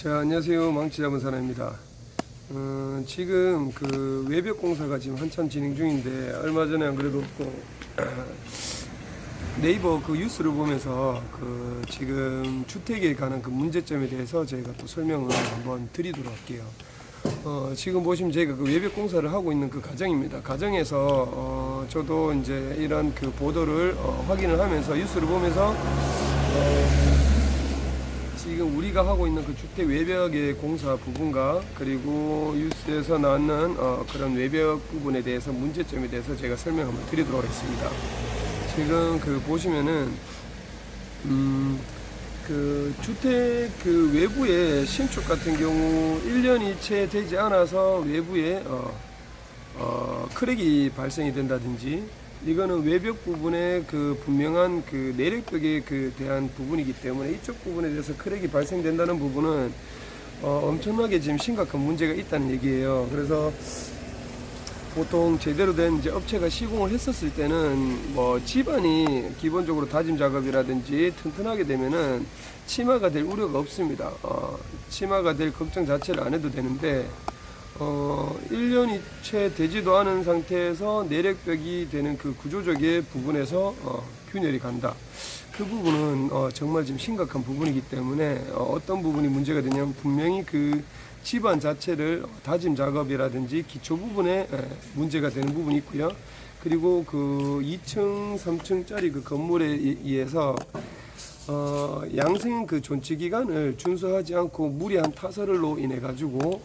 자, 안녕하세요. 망치 잡은 사람입니다. 지금 그 외벽 공사가 지금 한참 진행 중인데, 얼마 전에 안 그래도 네이버 그 뉴스를 보면서 그 지금 주택에 관한 그 문제점에 대해서 저희가 또 설명을 한번 드리도록 할게요. 지금 보시면 저희가 그 외벽 공사를 하고 있는 그 가정입니다. 가정에서 저도 이제 이런 그 보도를 확인을 하면서 뉴스를 보면서 지금 우리가 하고 있는 그 주택 외벽의 공사 부분과 그리고 뉴스에서 나왔는 그런 외벽 부분에 대해서 문제점에 대해서 제가 설명 한번 드리도록 하겠습니다. 지금 그 보시면은 그 주택 그 외부의 신축 같은 경우 1년이 채 되지 않아서 외부에 크랙이 발생이 된다든지, 이거는 외벽 부분에 그 분명한 그 내력벽에 그 대한 부분이기 때문에 이쪽 부분에 대해서 크랙이 발생된다는 부분은 엄청나게 지금 심각한 문제가 있다는 얘기예요. 그래서 보통 제대로 된 이제 업체가 시공을 했었을 때는 뭐 집안이 기본적으로 다짐 작업이라든지 튼튼하게 되면은 침하가 될 우려가 없습니다. 침하가 될 걱정 자체를 안 해도 되는데 1년이 채 되지도 않은 상태에서 내력벽이 되는 그 구조적의 부분에서 균열이 간다. 그 부분은 정말 지금 심각한 부분이기 때문에 어떤 부분이 문제가 되냐면, 분명히 그 집안 자체를 다짐 작업이라든지 기초 부분에 문제가 되는 부분이 있고요. 그리고 그 2층, 3층짜리 그 건물에 의해서 양생 그 존치 기간을 준수하지 않고 무리한 타설로 인해 가지고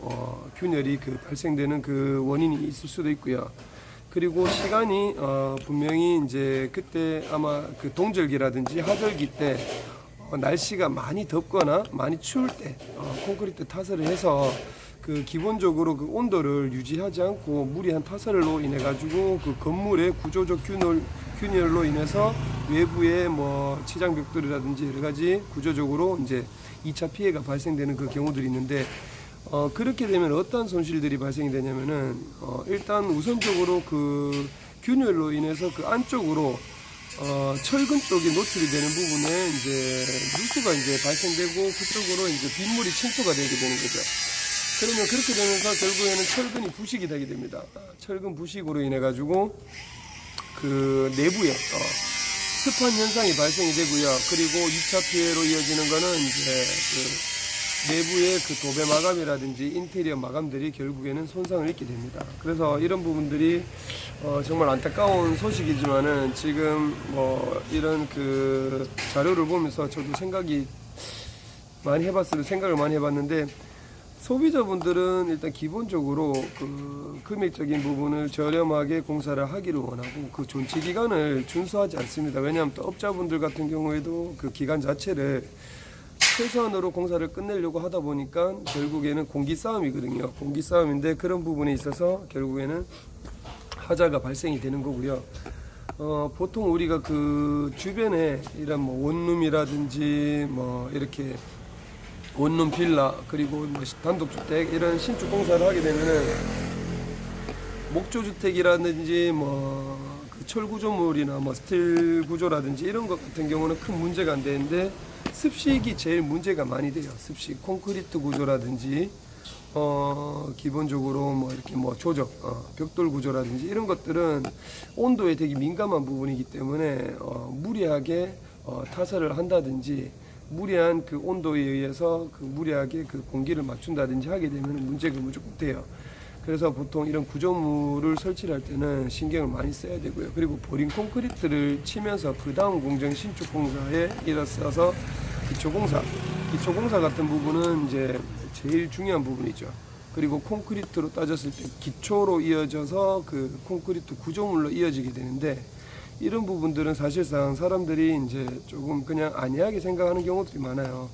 균열이 그 발생되는 그 원인이 있을 수도 있고요. 그리고 시간이 분명히 이제 그때 아마 그 동절기라든지 하절기 때 날씨가 많이 덥거나 많이 추울 때 콘크리트 타설을 해서 그 기본적으로 그 온도를 유지하지 않고 무리한 타설로 인해 가지고 그 건물의 구조적 균열로 인해서 외부에 뭐 치장벽돌이라든지 여러 가지 구조적으로 이제 2차 피해가 발생되는 그 경우들이 있는데, 그렇게 되면 어떤 손실들이 발생이 되냐면은 일단 우선적으로 그 균열로 인해서 그 안쪽으로 철근 쪽이 노출이 되는 부분에 이제 누수가 이제 발생되고 그쪽으로 이제 빗물이 침투가 되게 되는 거죠. 그러면 그렇게 되면서 결국에는 철근이 부식이 되게 됩니다. 철근 부식으로 인해 가지고 그 내부에 습한 현상이 발생이 되고요. 그리고 2차 피해로 이어지는 거는 이제 그 내부의 그 도배 마감이라든지 인테리어 마감들이 결국에는 손상을 입게 됩니다. 그래서 이런 부분들이 정말 안타까운 소식이지만은 지금 뭐 이런 그 자료를 보면서 저도 생각을 많이 해봤는데, 소비자분들은 일단 기본적으로 그 금액적인 부분을 저렴하게 공사를 하기를 원하고 그 존치 기간을 준수하지 않습니다. 왜냐하면 또 업자분들 같은 경우에도 그 기간 자체를 최소한으로 공사를 끝내려고 하다 보니까 결국에는 공기 싸움이거든요. 공기 싸움인데 그런 부분에 있어서 결국에는 하자가 발생이 되는 거고요. 보통 우리가 그 주변에 이런 뭐 원룸이라든지 뭐 이렇게 원룸 빌라 그리고 뭐 단독주택 이런 신축 공사를 하게 되면은 목조주택이라든지 뭐 그 철구조물이나 뭐 스틸 구조라든지 이런 것 같은 경우는 큰 문제가 안 되는데, 습식이 제일 문제가 많이 돼요. 습식, 콘크리트 구조라든지 기본적으로 뭐 이렇게 뭐 조적, 벽돌 구조라든지 이런 것들은 온도에 되게 민감한 부분이기 때문에 무리하게 타설을 한다든지 무리한 그 온도에 의해서 그 무리하게 그 공기를 맞춘다든지 하게 되면 문제가 무조건 돼요. 그래서 보통 이런 구조물을 설치를 할 때는 신경을 많이 써야 되고요. 그리고 보링 콘크리트를 치면서 그 다음 공정 신축 공사에 일어서서 기초공사 같은 부분은 이제 제일 중요한 부분이죠. 그리고 콘크리트로 따졌을 때 기초로 이어져서 그 콘크리트 구조물로 이어지게 되는데, 이런 부분들은 사실상 사람들이 이제 조금 그냥 안이하게 생각하는 경우들이 많아요.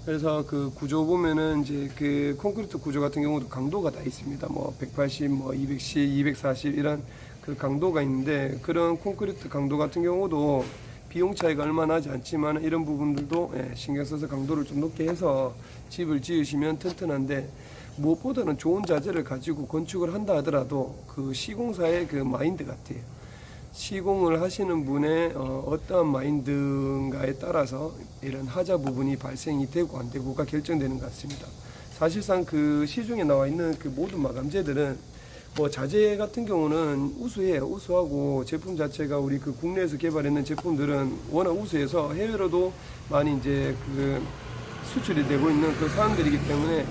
그래서 그 구조 보면은 이제 그 콘크리트 구조 같은 경우도 강도가 다 있습니다. 뭐 180, 뭐 210, 240 이런 그 강도가 있는데, 그런 콘크리트 강도 같은 경우도 비용 차이가 얼마 나지 않지만 이런 부분들도 신경 써서 강도를 좀 높게 해서 집을 지으시면 튼튼한데, 무엇보다는 좋은 자재를 가지고 건축을 한다 하더라도 그 시공사의 그 마인드 같아요. 시공을 하시는 분의 어떠한 마인드인가에 따라서 이런 하자 부분이 발생이 되고 안 되고가 결정되는 것 같습니다. 사실상 그 시중에 나와 있는 그 모든 마감재들은 뭐 자재 같은 경우는 우수해요. 우수하고 제품 자체가 우리 그 국내에서 개발했는 제품들은 워낙 우수해서 해외로도 많이 이제 그 수출이 되고 있는 그 사항들이기 때문에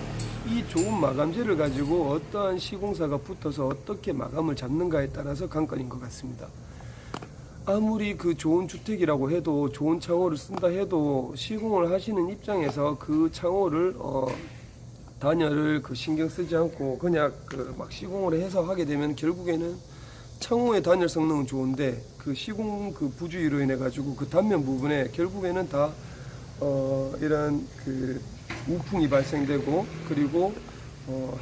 이 좋은 마감재를 가지고 어떠한 시공사가 붙어서 어떻게 마감을 잡는가에 따라서 관건인 것 같습니다. 아무리 그 좋은 주택이라고 해도 좋은 창호를 쓴다 해도 시공을 하시는 입장에서 그 창호를 단열을 그 신경 쓰지 않고 그냥 그 막 시공을 해서 하게 되면 결국에는 창호의 단열 성능은 좋은데 그 시공 그 부주의로 인해 가지고 그 단면 부분에 결국에는 다 이런 그 우풍이 발생되고 그리고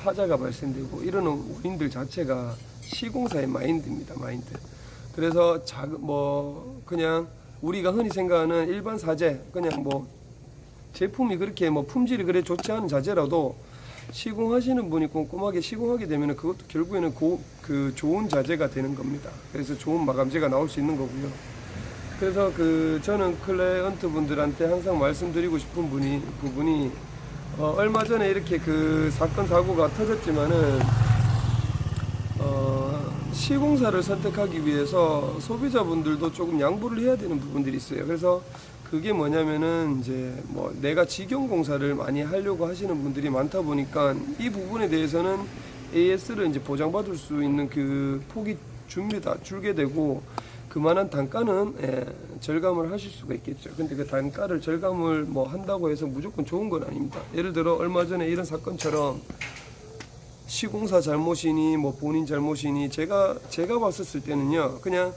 하자가 발생되고 이러는 원인들 자체가 시공사의 마인드입니다. 마인드. 그래서 그냥 우리가 흔히 생각하는 일반 사재, 그냥 뭐 제품이 그렇게 뭐 품질이 그래 좋지 않은 자재라도 시공하시는 분이 꼼꼼하게 시공하게 되면 그것도 결국에는 그 좋은 자재가 되는 겁니다. 그래서 좋은 마감재가 나올 수 있는 거고요. 그래서 저는 클라이언트 분들한테 항상 말씀드리고 싶은 부분이 얼마 전에 이렇게 그 사건 사고가 터졌지만은 시공사를 선택하기 위해서 소비자분들도 조금 양보를 해야 되는 부분들이 있어요. 그래서 그게 뭐냐면은 이제 뭐 내가 직영공사를 많이 하려고 하시는 분들이 많다 보니까 이 부분에 대해서는 AS를 이제 보장받을 수 있는 그 폭이 줄게 되고 그만한 단가는 절감을 하실 수가 있겠죠. 근데 그 단가를 절감을 뭐 한다고 해서 무조건 좋은 건 아닙니다. 예를 들어 얼마 전에 이런 사건처럼 시공사 잘못이니 뭐 본인 잘못이니 제가 봤었을 때는요 그냥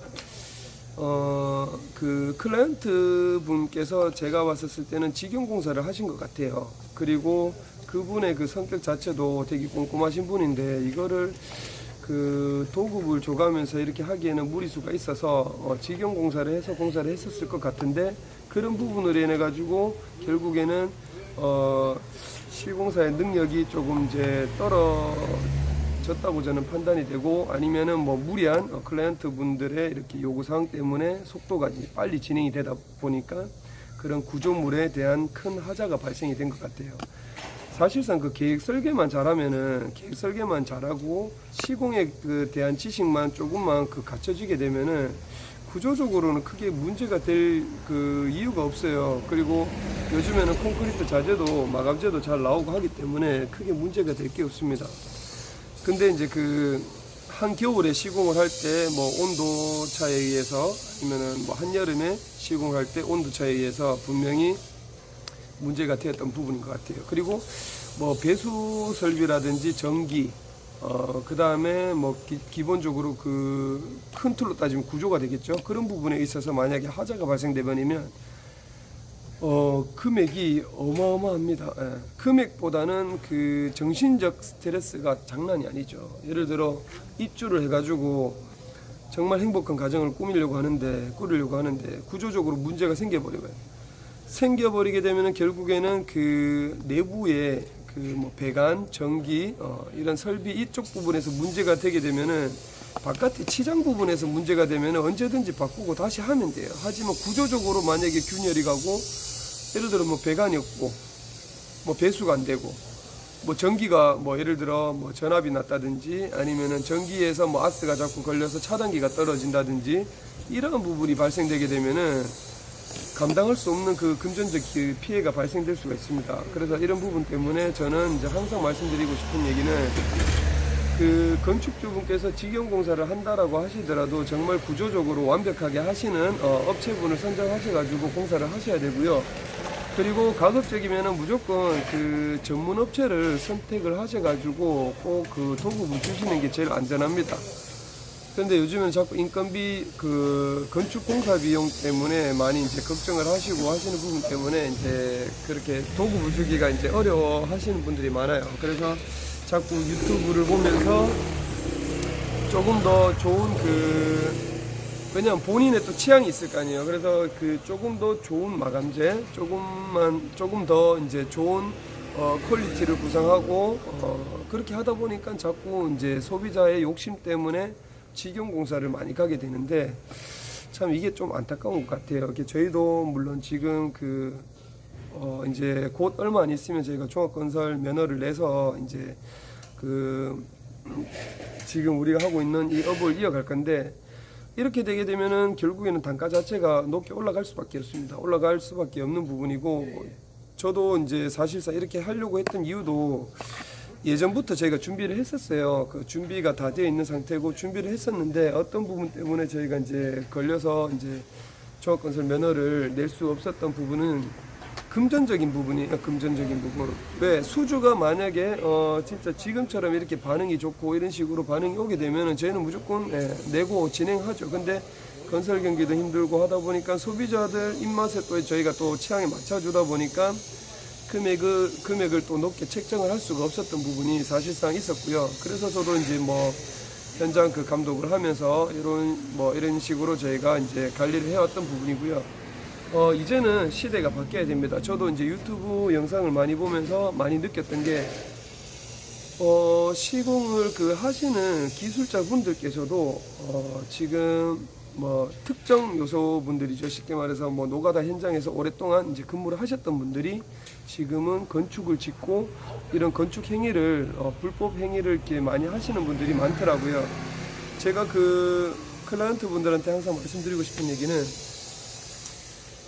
그 클라이언트 분께서 제가 봤었을 때는 직영공사를 하신 것 같아요. 그리고 그분의 그 성격 자체도 되게 꼼꼼하신 분인데 이거를 그 도급을 줘가면서 이렇게 하기에는 무리수가 있어서 직영공사를 해서 공사를 했었을 것 같은데 그런 부분으로 인해 가지고 결국에는 시공사의 능력이 조금 이제 떨어졌다고 저는 판단이 되고 아니면은 뭐 무리한 클라이언트 분들의 이렇게 요구사항 때문에 속도가 빨리 진행이 되다 보니까 그런 구조물에 대한 큰 하자가 발생이 된 것 같아요. 사실상 그 계획 설계만 잘하고 시공에 대한 지식만 조금만 갖춰지게 되면은 구조적으로는 크게 문제가 될 그 이유가 없어요. 그리고 요즘에는 콘크리트 자재도 마감재도 잘 나오고 하기 때문에 크게 문제가 될 게 없습니다. 근데 이제 그 한겨울에 시공을 할 때 뭐 온도 차에 의해서 아니면은 뭐 한여름에 시공할 때 온도 차에 의해서 분명히 문제가 되었던 부분인 것 같아요. 그리고 뭐 배수 설비라든지 전기 그 다음에 뭐 기본적으로 그 큰 틀로 따지면 구조가 되겠죠. 그런 부분에 있어서 만약에 하자가 발생되면 금액이 어마어마합니다. 금액보다는 그 정신적 스트레스가 장난이 아니죠. 예를 들어 입주를 해가지고 정말 행복한 가정을 꾸리려고 하는데 구조적으로 문제가 생겨버리게 되면은 결국에는 그 내부에 그 뭐 배관, 전기 이런 설비 이쪽 부분에서 문제가 되게 되면은 바깥에 치장 부분에서 문제가 되면은 언제든지 바꾸고 다시 하면 돼요. 하지만 구조적으로 만약에 균열이 가고 예를 들어 뭐 배관이 없고 뭐 배수가 안 되고 뭐 전기가 뭐 예를 들어 뭐 전압이 났다든지 아니면은 전기에서 뭐 아스가 자꾸 걸려서 차단기가 떨어진다든지 이러한 부분이 발생되게 되면은 감당할 수 없는 그 금전적 피해가 발생될 수가 있습니다. 그래서 이런 부분 때문에 저는 이제 항상 말씀드리고 싶은 얘기는 그 건축주분께서 직영공사를 한다라고 하시더라도 정말 구조적으로 완벽하게 하시는 업체분을 선정하셔가지고 공사를 하셔야 되고요. 그리고 가급적이면은 무조건 그 전문 업체를 선택을 하셔가지고 꼭 그 도급을 주시는 게 제일 안전합니다. 그런데 요즘은 자꾸 인건비 그 건축 공사 비용 때문에 많이 이제 걱정을 하시고 하시는 부분 때문에 이제 그렇게 도급을 주기가 이제 어려워 하시는 분들이 많아요. 그래서 자꾸 유튜브를 보면서 조금 더 좋은 왜냐면 본인의 또 취향이 있을 거 아니에요. 그래서 그 조금 더 좋은 마감재, 조금 더 이제 좋은 퀄리티를 구상하고 그렇게 하다 보니까 자꾸 이제 소비자의 욕심 때문에 직영공사를 많이 가게 되는데 참 이게 좀 안타까운 것 같아요. 이게 저희도 물론 지금 이제 곧 얼마 안 있으면 저희가 종합건설 면허를 내서 이제 지금 우리가 하고 있는 이 업을 이어갈 건데, 이렇게 되게 되면은 결국에는 단가 자체가 높게 올라갈 수밖에 없습니다. 올라갈 수밖에 없는 부분이고, 저도 이제 사실상 이렇게 하려고 했던 이유도 예전부터 저희가 준비를 했었어요. 그 준비가 다 되어 있는 상태고 준비를 했었는데, 어떤 부분 때문에 저희가 이제 걸려서 이제 종합건설 면허를 낼 수 없었던 부분은 금전적인 부분이에요. 금전적인 부분. 왜 수주가 만약에 진짜 지금처럼 이렇게 반응이 좋고 이런 식으로 반응이 오게 되면은 저희는 무조건 내고 진행하죠. 근데 건설 경기도 힘들고 하다 보니까 소비자들 입맛에 또 저희가 또 취향에 맞춰주다 보니까 금액을 또 높게 책정을 할 수가 없었던 부분이 사실상 있었고요. 그래서 저도 이제 현장 감독을 하면서 이런 식으로 저희가 이제 관리를 해왔던 부분이고요. 이제는 시대가 바뀌어야 됩니다. 저도 이제 유튜브 영상을 많이 보면서 많이 느꼈던 게, 시공을 하시는 기술자 분들께서도, 지금 특정 요소 분들이죠. 쉽게 말해서 노가다 현장에서 오랫동안 이제 근무를 하셨던 분들이 지금은 건축을 짓고 이런 건축 행위를, 불법 행위를 이렇게 많이 하시는 분들이 많더라고요. 제가 클라이언트 분들한테 항상 말씀드리고 싶은 얘기는,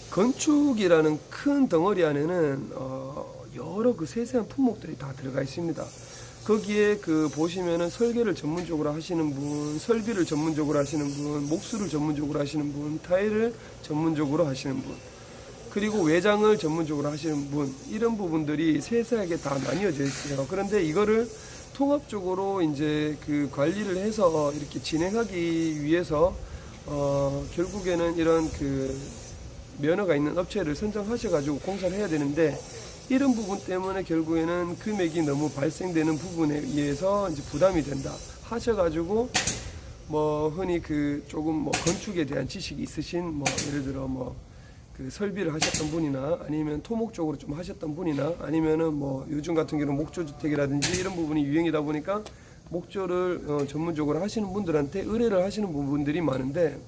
건축이라는 큰 덩어리 안에는 여러 세세한 품목들이 다 들어가 있습니다. 거기에 보시면은 설계를 전문적으로 하시는 분, 설비를 전문적으로 하시는 분, 목수를 전문적으로 하시는 분, 타일을 전문적으로 하시는 분, 그리고 외장을 전문적으로 하시는 분, 이런 부분들이 세세하게 다 나뉘어져 있어요. 그런데 이거를 통합적으로 이제 관리를 해서 이렇게 진행하기 위해서 결국에는 이런 면허가 있는 업체를 선정하셔가지고 공사를 해야 되는데, 이런 부분 때문에 결국에는 금액이 너무 발생되는 부분에 의해서 이제 부담이 된다 하셔가지고, 흔히 조금 건축에 대한 지식이 있으신 예를 들어 설비를 하셨던 분이나 아니면 토목 쪽으로 좀 하셨던 분이나 아니면은 요즘 같은 경우는 목조주택이라든지 이런 부분이 유행이다 보니까 목조를 전문적으로 하시는 분들한테 의뢰를 하시는 부분들이 많은데,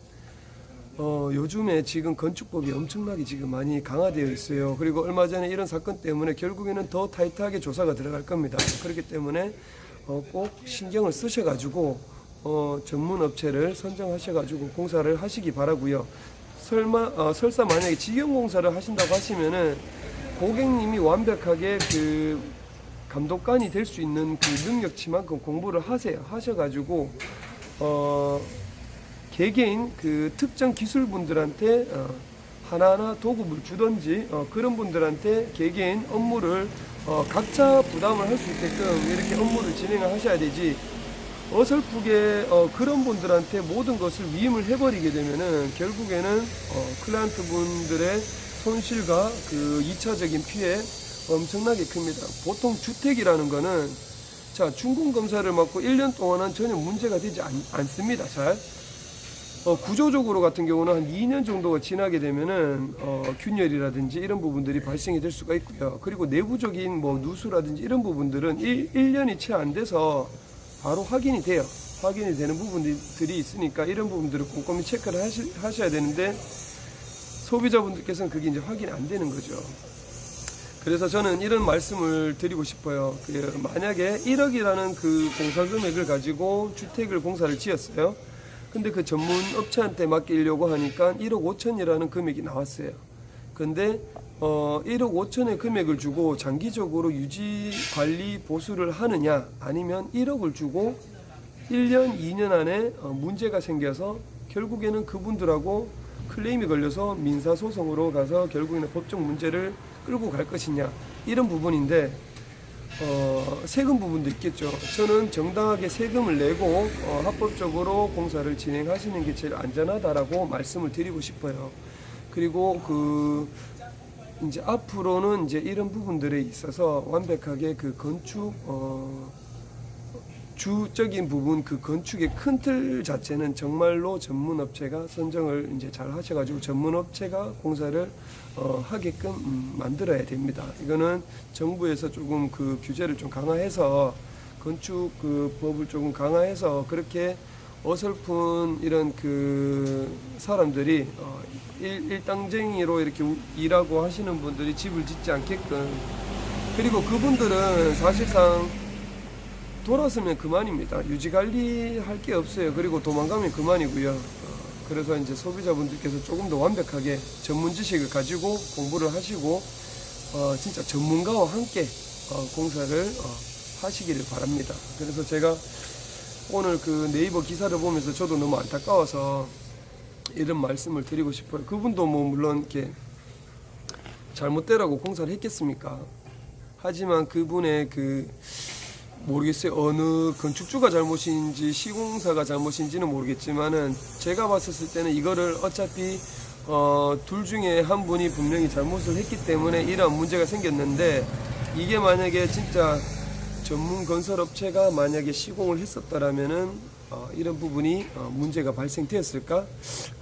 요즘에 지금 건축법이 엄청나게 지금 많이 강화되어 있어요. 그리고 얼마 전에 이런 사건 때문에 결국에는 더 타이트하게 조사가 들어갈 겁니다. 그렇기 때문에 꼭 신경을 쓰셔가지고 전문 업체를 선정하셔가지고 공사를 하시기 바라고요. 설사 만약에 직영공사를 하신다고 하시면은 고객님이 완벽하게 감독관이 될 수 있는 능력치만큼 공부를 하셔가지고 개개인 특정 기술분들한테 하나하나 도급을 주던지 그런 분들한테 개개인 업무를 각자 부담을 할 수 있게끔 이렇게 업무를 진행을 하셔야 되지, 어설프게 그런 분들한테 모든 것을 위임을 해버리게 되면은 결국에는 클라이언트 분들의 손실과 2차적인 피해 엄청나게 큽니다. 보통 주택이라는 거는 준공검사를 맡고 1년 동안은 전혀 문제가 되지 않습니다. 잘. 구조적으로 같은 경우는 한 2년 정도가 지나게 되면은 균열이라든지 이런 부분들이 발생이 될 수가 있고요. 그리고 내부적인 누수라든지 이런 부분들은 1년이 채 안 돼서 바로 확인이 돼요. 확인이 되는 부분들이 있으니까 이런 부분들을 꼼꼼히 체크를 하셔야 되는데, 소비자분들께서는 그게 이제 확인이 안 되는 거죠. 그래서 저는 이런 말씀을 드리고 싶어요. 만약에 1억이라는 공사 금액을 가지고 주택을 공사를 지었어요. 근데 전문 업체한테 맡기려고 하니까 1억 5천이라는 금액이 나왔어요. 근데 1억 5천의 금액을 주고 장기적으로 유지, 관리, 보수를 하느냐, 아니면 1억을 주고 1년, 2년 안에 문제가 생겨서 결국에는 그분들하고 클레임이 걸려서 민사소송으로 가서 결국에는 법적 문제를 끌고 갈 것이냐, 이런 부분인데, 세금 부분도 있겠죠. 저는 정당하게 세금을 내고 합법적으로 공사를 진행하시는 게 제일 안전하다라고 말씀을 드리고 싶어요. 그리고 이제 앞으로는 이제 이런 부분들에 있어서 완벽하게 건축 주적인 부분, 건축의 큰 틀 자체는 정말로 전문 업체가 선정을 이제 잘 하셔가지고 전문 업체가 공사를 하게끔 만들어야 됩니다. 이거는 정부에서 조금 규제를 좀 강화해서, 건축 법을 조금 강화해서 그렇게 어설픈 이런 그 사람들이 일당쟁이로 이렇게 일하고 하시는 분들이 집을 짓지 않게끔, 그리고 그분들은 사실상 돌아서면 그만입니다. 유지관리 할 게 없어요. 그리고 도망가면 그만이고요. 그래서 이제 소비자분들께서 조금 더 완벽하게 전문 지식을 가지고 공부를 하시고 진짜 전문가와 함께 공사를 하시기를 바랍니다. 그래서 제가 오늘 그 네이버 기사를 보면서 저도 너무 안타까워서 이런 말씀을 드리고 싶어요. 그분도 뭐 물론 이렇게 잘못되라고 공사를 했겠습니까? 하지만 그분의 그 모르겠어요. 어느 건축주가 잘못인지 시공사가 잘못인지는 모르겠지만은 제가 봤었을 때는 이거를 어차피 둘 중에 한 분이 분명히 잘못을 했기 때문에 이런 문제가 생겼는데, 이게 만약에 진짜 전문 건설업체가 만약에 시공을 했었더라면은 이런 부분이 문제가 발생되었을까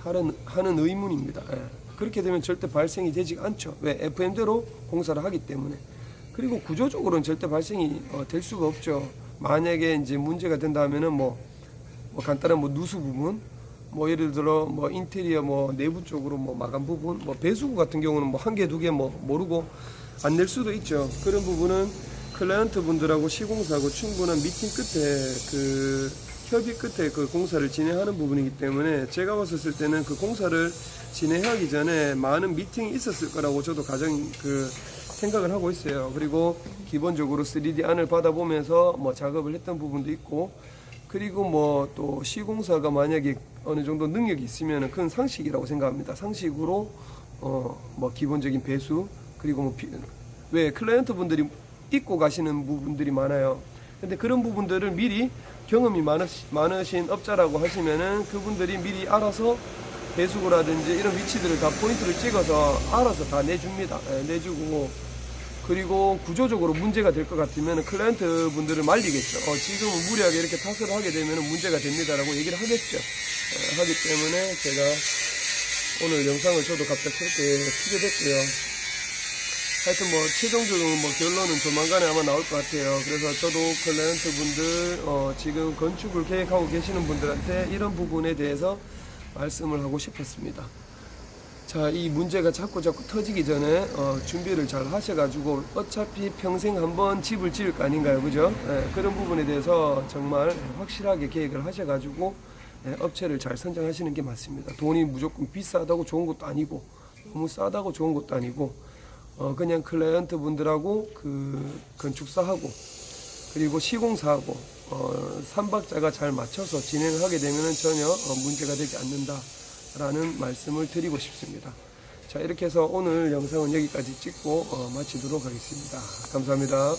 하는 의문입니다. 예. 그렇게 되면 절대 발생이 되지 않죠. 왜? FM대로 공사를 하기 때문에. 그리고 구조적으로는 절대 발생이 될 수가 없죠. 만약에 이제 문제가 된다면은 뭐 간단한 뭐 누수 부분, 뭐 예를 들어 뭐 인테리어 뭐 내부 쪽으로 뭐 마감 부분, 뭐 배수구 같은 경우는 뭐 한 개 두 개 뭐 모르고 안 낼 수도 있죠. 그런 부분은 클라이언트 분들하고 시공사하고 충분한 미팅 끝에 그 협의 끝에 그 공사를 진행하는 부분이기 때문에 제가 봤을 때는 그 공사를 진행하기 전에 많은 미팅이 있었을 거라고 저도 가정 그 생각을 하고 있어요. 그리고 기본적으로 3D 안을 받아보면서 뭐 작업을 했던 부분도 있고, 그리고 뭐 또 시공사가 만약에 어느 정도 능력이 있으면 그건 상식이라고 생각합니다. 상식으로 뭐 기본적인 배수, 그리고 뭐 왜 클라이언트 분들이 잊고 가시는 부분들이 많아요. 근데 그런 부분들을 미리 경험이 많으신 업자라고 하시면은 그분들이 미리 알아서 배수구라든지 이런 위치들을 다 포인트를 찍어서 알아서 다 내줍니다. 내주고, 그리고 구조적으로 문제가 될 것 같으면 클라이언트 분들을 말리겠죠. 지금은 무리하게 이렇게 타설을 하게 되면 문제가 됩니다라고 얘기를 하겠죠. 하기 때문에 제가 오늘 영상을 저도 갑작스럽게 키게 됐고요. 하여튼 뭐 최종적으로 뭐 결론은 조만간에 아마 나올 것 같아요. 그래서 저도 클라이언트 분들 지금 건축을 계획하고 계시는 분들한테 이런 부분에 대해서 말씀을 하고 싶었습니다. 자, 이 문제가 자꾸 터지기 전에 준비를 잘 하셔가지고 어차피 평생 한번 집을 지을 거 아닌가요, 그죠? 그런 부분에 대해서 정말 확실하게 계획을 하셔가지고 업체를 잘 선정하시는 게 맞습니다. 돈이 무조건 비싸다고 좋은 것도 아니고 너무 싸다고 좋은 것도 아니고 그냥 클라이언트 분들하고 그 건축사하고 그리고 시공사하고 삼박자가 잘 맞춰서 진행을 하게 되면 전혀 문제가 되지 않는다라는 말씀을 드리고 싶습니다. 자, 이렇게 해서 오늘 영상은 여기까지 찍고 마치도록 하겠습니다. 감사합니다.